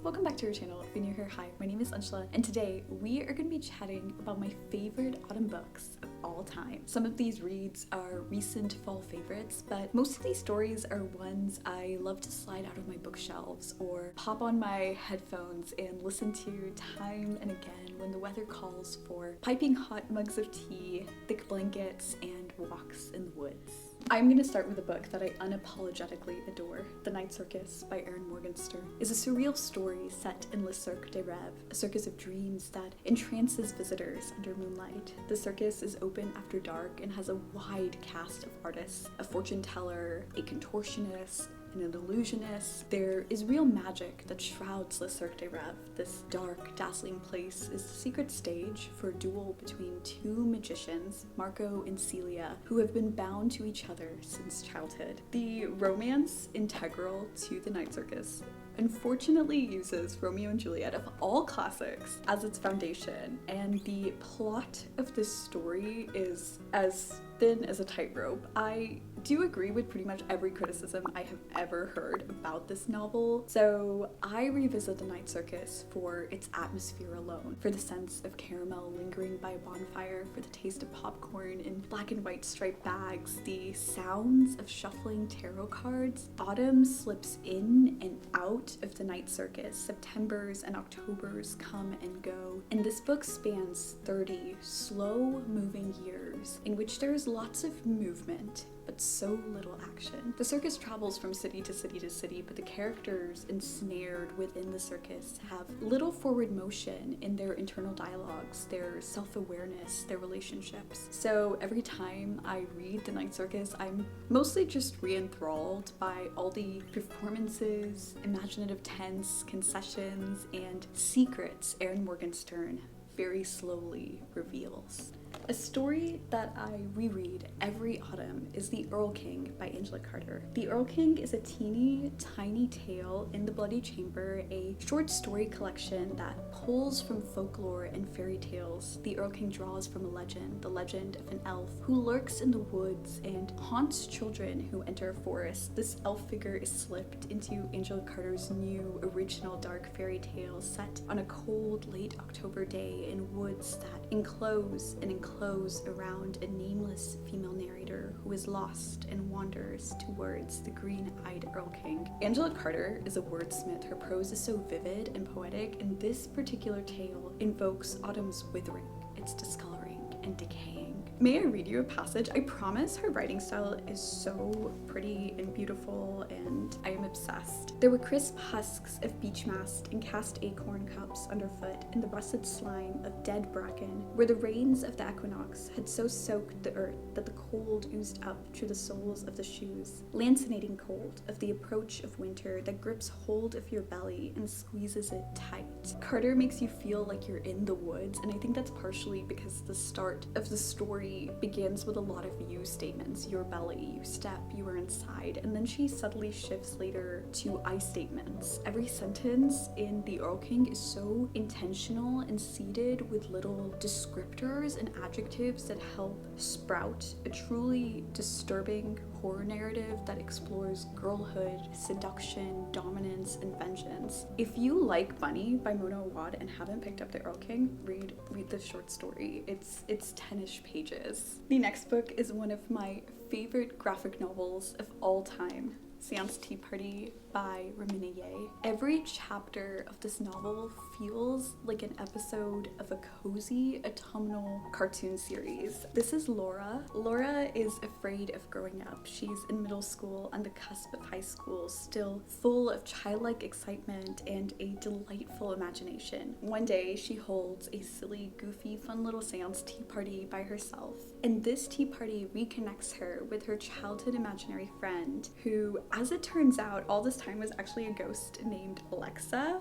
welcome back to our channel. If you're new here, hi, my name is Anshula, and today we are going to be chatting about my favorite autumn books of all time. Some of these reads are recent fall favorites, but most of these stories are ones I love to slide out of my bookshelves or pop on my headphones and listen to time and again when the weather calls for piping hot mugs of tea, thick blankets, and walks in the woods. I'm going to start with a book that I unapologetically adore. The Night Circus by Erin Morgenstern is a surreal story set in Le Cirque des Rêves, a circus of dreams that entrances visitors under moonlight. The circus is open after dark and has a wide cast of artists, a fortune teller, a contortionist, and an illusionist. There is real magic that shrouds Le Cirque des Rêves. This dark, dazzling place is the secret stage for a duel between two magicians, Marco and Celia, who have been bound to each other since childhood. The romance integral to the Night Circus unfortunately uses Romeo and Juliet of all classics as its foundation, and the plot of this story is as thin as a tightrope. I do agree with pretty much every criticism I have ever heard about this novel, so I revisit The Night Circus for its atmosphere alone, for the sense of caramel lingering by a bonfire, for the taste of popcorn in black and white striped bags, the sounds of shuffling tarot cards. Autumn slips in and out of the Night Circus. Septembers and Octobers come and go, and this book spans 30 slow-moving years in which there is lots of movement, but so little action. The circus travels from city to city to city, but the characters ensnared within the circus have little forward motion in their internal dialogues, their self-awareness, their relationships. So every time I read The Night Circus, I'm mostly just re-enthralled by all the performances, imaginative tense, concessions, and secrets Erin Morgenstern very slowly reveals. A story that I reread every autumn is The Earl King by Angela Carter. The Earl King is a teeny tiny tale in the Bloody Chamber, a short story collection that pulls from folklore and fairy tales. The Earl King draws from a legend, the legend of an elf who lurks in the woods and haunts children who enter a forest. This elf figure is slipped into Angela Carter's new original dark fairy tale set on a cold late October day in woods that enclose around a nameless female narrator who is lost and wanders towards the green-eyed Earl King. Angela Carter is a wordsmith. Her prose is so vivid and poetic, and this particular tale invokes autumn's withering, its discoloring and decaying. May I read you a passage? I promise her writing style is so pretty and beautiful, and I am obsessed. There were crisp husks of beech mast and cast acorn cups underfoot, and the russet slime of dead bracken, where the rains of the equinox had so soaked the earth that the cold oozed up through the soles of the shoes. Lancinating cold of the approach of winter that grips hold of your belly and squeezes it tight. Carter makes you feel like you're in the woods, and I think that's partially because the start of the story begins with a lot of you statements. Your belly, you step, you are inside, and then she subtly shifts later to I statements. Every sentence in The Earl King is so intentional and seeded with little descriptors and adjectives that help sprout a truly disturbing horror narrative that explores girlhood, seduction, dominance, and vengeance. If you like Bunny by Mona Awad and haven't picked up The Earl King, read this short story. It's 10-ish pages. The next book is one of my favorite graphic novels of all time, Seance Tea Party by Ramina Ye. Every chapter of this novel feels like an episode of a cozy autumnal cartoon series. This is Laura. Laura is afraid of growing up. She's in middle school, on the cusp of high school, still full of childlike excitement and a delightful imagination. One day, she holds a silly, goofy, fun little seance tea party by herself, and this tea party reconnects her with her childhood imaginary friend, who, as it turns out, all this time was actually a ghost named Alexa.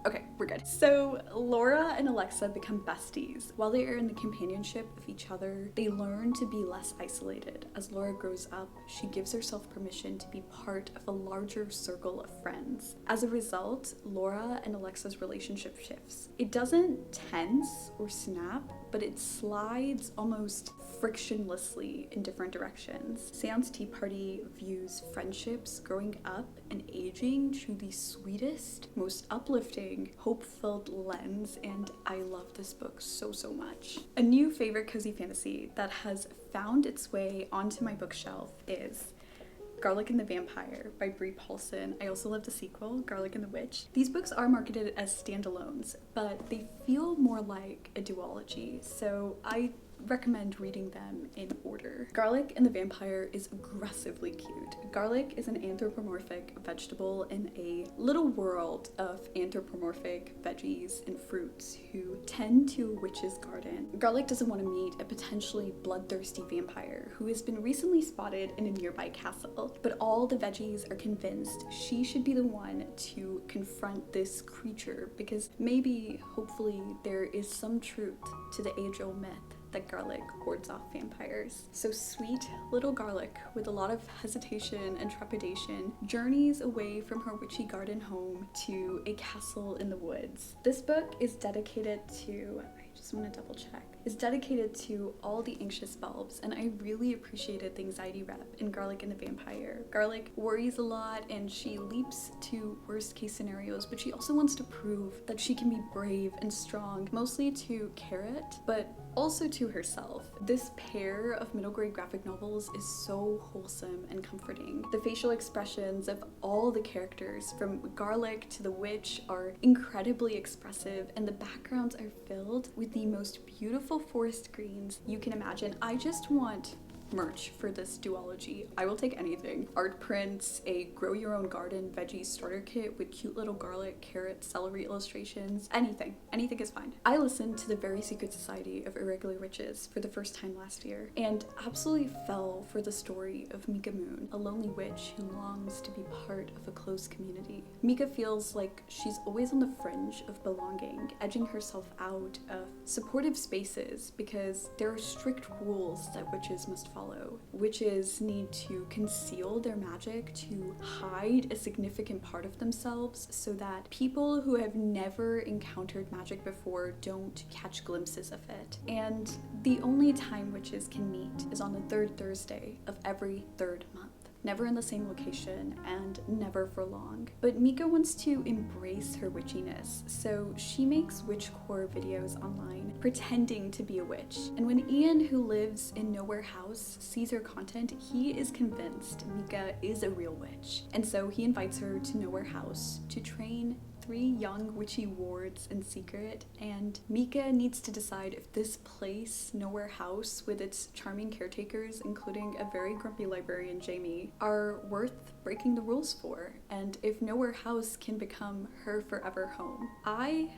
Okay, we're good. So Laura and Alexa become besties. While they are in the companionship of each other, they learn to be less isolated. As Laura grows up, she gives herself permission to be part of a larger circle of friends. As a result, Laura and Alexa's relationship shifts. It doesn't tense or snap, but it slides almost frictionlessly in different directions. Seance Tea Party views friendships growing up and aging through the sweetest, most uplifting, hope-filled lens, and I love this book so much. A new favorite cozy fantasy that has found its way onto my bookshelf is Garlic and the Vampire by Brie Paulson. I also love the sequel, Garlic and the Witch. These books are marketed as standalones, but they feel more like a duology, so I recommend reading them in order. Garlic and the Vampire is aggressively cute. Garlic is an anthropomorphic vegetable in a little world of anthropomorphic veggies and fruits who tend to a witch's garden. Garlic doesn't want to meet a potentially bloodthirsty vampire who has been recently spotted in a nearby castle, but all the veggies are convinced she should be the one to confront this creature because maybe, hopefully, there is some truth to the age-old myth that garlic wards off vampires. So sweet little Garlic, with a lot of hesitation and trepidation, journeys away from her witchy garden home to a castle in the woods. This book is dedicated to, I just want to double check, is dedicated to all the anxious bulbs, and I really appreciated the anxiety rep in Garlic and the Vampire. Garlic worries a lot and she leaps to worst case scenarios, but she also wants to prove that she can be brave and strong, mostly to Carrot, but also to herself. This pair of middle grade graphic novels is so wholesome and comforting. The facial expressions of all the characters, from Garlic to the witch, are incredibly expressive, and the backgrounds are filled with the most beautiful forest greens you can imagine. I just want merch for this duology. I will take anything. Art prints, a grow your own garden veggie starter kit with cute little garlic, carrot, celery illustrations, anything. Anything is fine. I listened to The Very Secret Society of Irregular Witches for the first time last year and absolutely fell for the story of Mika Moon, a lonely witch who longs to be part of a close community. Mika feels like she's always on the fringe of belonging, edging herself out of supportive spaces because there are strict rules that witches must follow. Witches need to conceal their magic, to hide a significant part of themselves so that people who have never encountered magic before don't catch glimpses of it. And the only time witches can meet is on the third Thursday of every third month. Never in the same location and never for long. But Mika wants to embrace her witchiness, so she makes witchcore videos online pretending to be a witch. And when Ian, who lives in Nowhere House, sees her content, he is convinced Mika is a real witch. And so he invites her to Nowhere House to train 3 young witchy wards in secret, and Mika needs to decide if this place, Nowhere House, with its charming caretakers, including a very grumpy librarian Jamie, are worth breaking the rules for, and if Nowhere House can become her forever home. I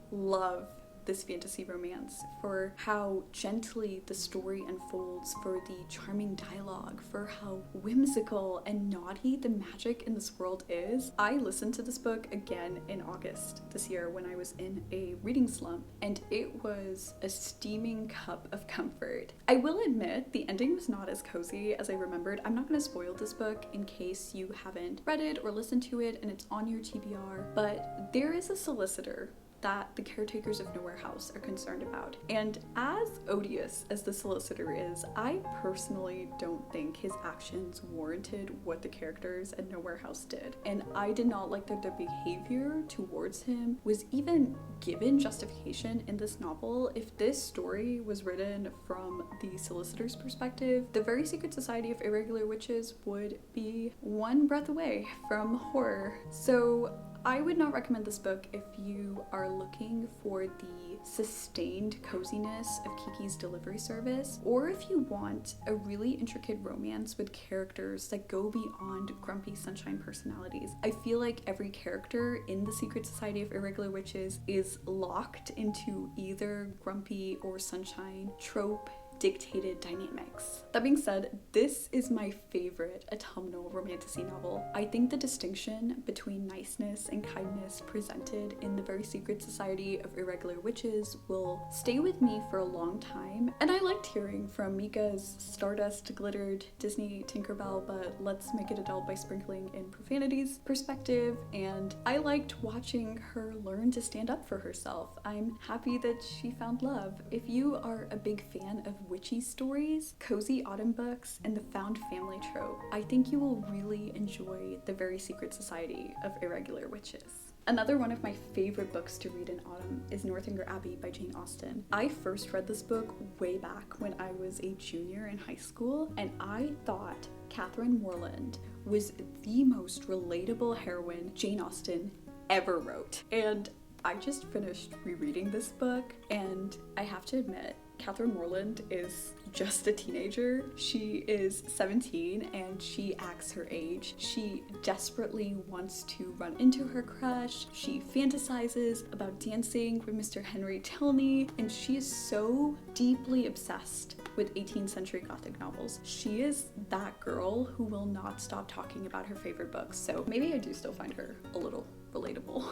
love this fantasy romance for how gently the story unfolds, for the charming dialogue, for how whimsical and naughty the magic in this world is. I listened to this book again in August this year when I was in a reading slump, and it was a steaming cup of comfort. I will admit the ending was not as cozy as I remembered. I'm not going to spoil this book in case you haven't read it or listened to it and it's on your TBR, but there is a solicitor that the caretakers of Nowhere House are concerned about. And as odious as the solicitor is, I personally don't think his actions warranted what the characters at Nowhere House did. And I did not like that their behavior towards him was even given justification in this novel. If this story was written from the solicitor's perspective, The Very Secret Society of Irregular Witches would be one breath away from horror. So I would not recommend this book if you are looking for the sustained coziness of Kiki's Delivery Service, or if you want a really intricate romance with characters that go beyond grumpy sunshine personalities. I feel like every character in the Secret Society of Irregular Witches is locked into either grumpy or sunshine trope dictated dynamics. That being said, this is my favorite autumnal romantasy novel. I think the distinction between niceness and kindness presented in The Very Secret Society of Irregular Witches will stay with me for a long time, and I liked hearing from Mika's Stardust glittered Disney Tinkerbell, but let's make it adult by sprinkling in profanities perspective, and I liked watching her learn to stand up for herself. I'm happy that she found love. If you are a big fan of witchy stories, cozy autumn books, and the found family trope, I think you will really enjoy The Very Secret Society of Irregular Witches. Another one of my favorite books to read in autumn is Northanger Abbey by Jane Austen. I first read this book way back when I was a junior in high school, and I thought Catherine Morland was the most relatable heroine Jane Austen ever wrote. And I just finished rereading this book, and I have to admit, Catherine Morland is just a teenager. She is 17 and she acts her age. She desperately wants to run into her crush. She fantasizes about dancing with Mr. Henry Tilney, and she is so deeply obsessed with 18th century Gothic novels. She is that girl who will not stop talking about her favorite books, so maybe I do still find her a little relatable.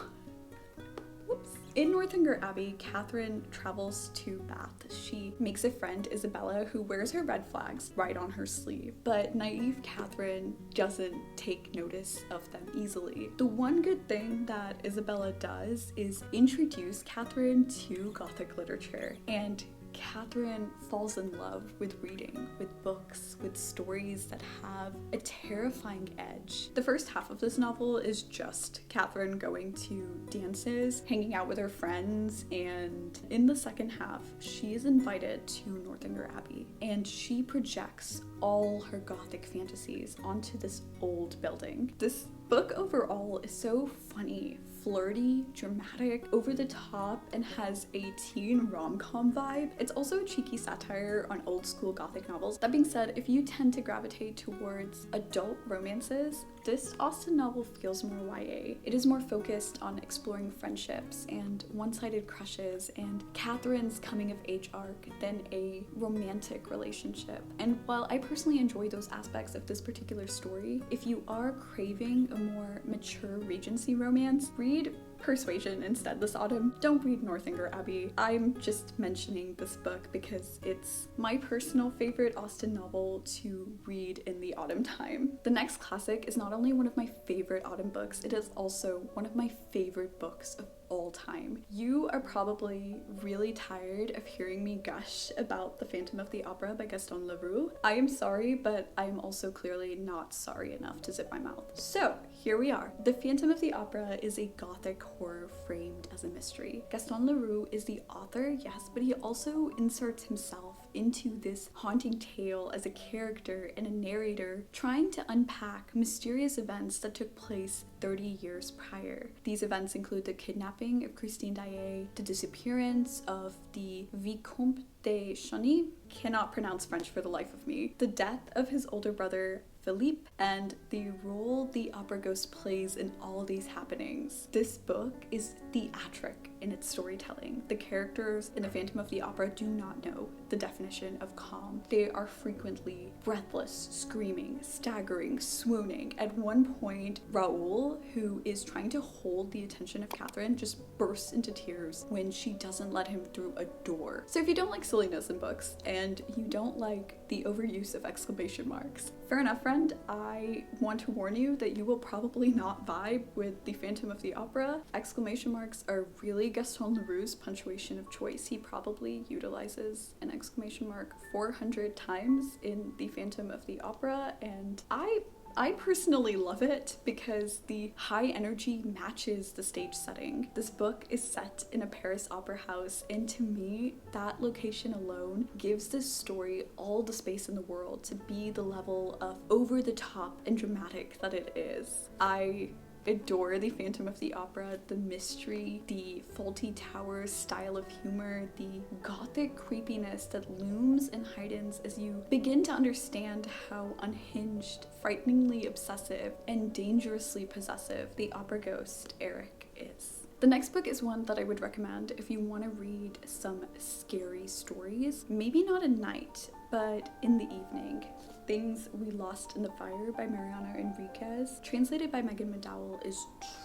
Whoops. In Northanger Abbey, Catherine travels to Bath. She makes a friend, Isabella, who wears her red flags right on her sleeve, but naive Catherine doesn't take notice of them easily. The one good thing that Isabella does is introduce Catherine to Gothic literature, and Catherine falls in love with reading, with books, with stories that have a terrifying edge. The first half of this novel is just Catherine going to dances, hanging out with her friends, and in the second half, she is invited to Northanger Abbey, and she projects all her Gothic fantasies onto this old building. This book overall is so funny, flirty, dramatic, over the top, and has a teen rom-com vibe. It's also a cheeky satire on old school Gothic novels. That being said, if you tend to gravitate towards adult romances, this Austen novel feels more YA. It is more focused on exploring friendships and one-sided crushes and Catherine's coming-of-age arc than a romantic relationship. And while I personally enjoy those aspects of this particular story, if you are craving a more mature Regency romance, read Persuasion instead this autumn. Don't read Northanger Abbey. I'm just mentioning this book because it's my personal favorite Austen novel to read in the autumn time. The next classic is not only one of my favorite autumn books, it is also one of my favorite books of all time. You are probably really tired of hearing me gush about The Phantom of the Opera by Gaston Leroux. I am sorry, but I am also clearly not sorry enough to zip my mouth. So here we are. The Phantom of the Opera is a Gothic horror framed as a mystery. Gaston Leroux is the author, yes, but he also inserts himself into this haunting tale as a character and a narrator trying to unpack mysterious events that took place 30 years prior. These events include the kidnapping of Christine Daae, the disappearance of the Vicomte de Chauny, cannot pronounce French for the life of me, the death of his older brother Philippe, and the role the opera ghost plays in all these happenings. This book is theatric in its storytelling. The characters in The Phantom of the Opera do not know the definition of calm. They are frequently breathless, screaming, staggering, swooning. At one point, Raoul, who is trying to hold the attention of Catherine, just bursts into tears when she doesn't let him through a door. So if you don't like silliness in books, and you don't like the overuse of exclamation marks, fair enough, friend. I want to warn you that you will probably not vibe with The Phantom of the Opera. Exclamation marks are really Gaston Leroux's punctuation of choice. He probably utilizes an exclamation mark 400 times in The Phantom of the Opera, and I personally love it because the high energy matches the stage setting. This book is set in a Paris opera house, and to me, that location alone gives this story all the space in the world to be the level of over the top and dramatic that it is. I adore The Phantom of the Opera, the mystery, the faulty towers style of humor, the gothic creepiness that looms and heightens as you begin to understand how unhinged, frighteningly obsessive, and dangerously possessive the opera ghost Eric is. The next book is one that I would recommend if you want to read some scary stories. Maybe not at night, but in the evening. Things We Lost in the Fire by Mariana Enriquez, translated by Megan McDowell, is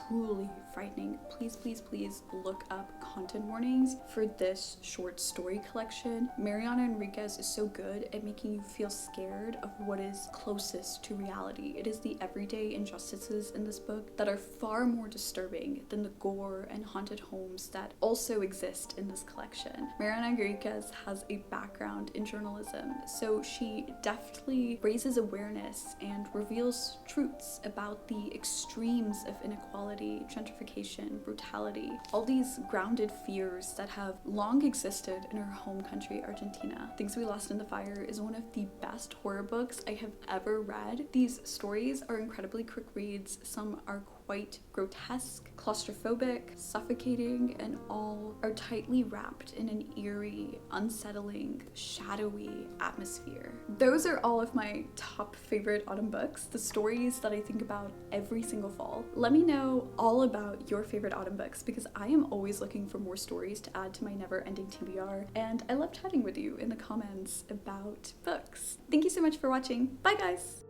truly frightening. Please, please, please look up content warnings for this short story collection. Mariana Enriquez is so good at making you feel scared of what is closest to reality. It is the everyday injustices in this book that are far more disturbing than the gore and haunted homes that also exist in this collection. Mariana Enriquez has a background in journalism, so she deftly raises awareness and reveals truths about the extremes of inequality, gentrification, brutality, all these grounded fears that have long existed in her home country, Argentina. Things We Lost in the Fire is one of the best horror books I have ever read. These stories are incredibly quick reads. Some are quite grotesque, claustrophobic, suffocating, and all are tightly wrapped in an eerie, unsettling, shadowy atmosphere. Those are all of my top favorite autumn books, the stories that I think about every single fall. Let me know all about your favorite autumn books because I am always looking for more stories to add to my never-ending TBR, and I love chatting with you in the comments about books. Thank you so much for watching. Bye guys!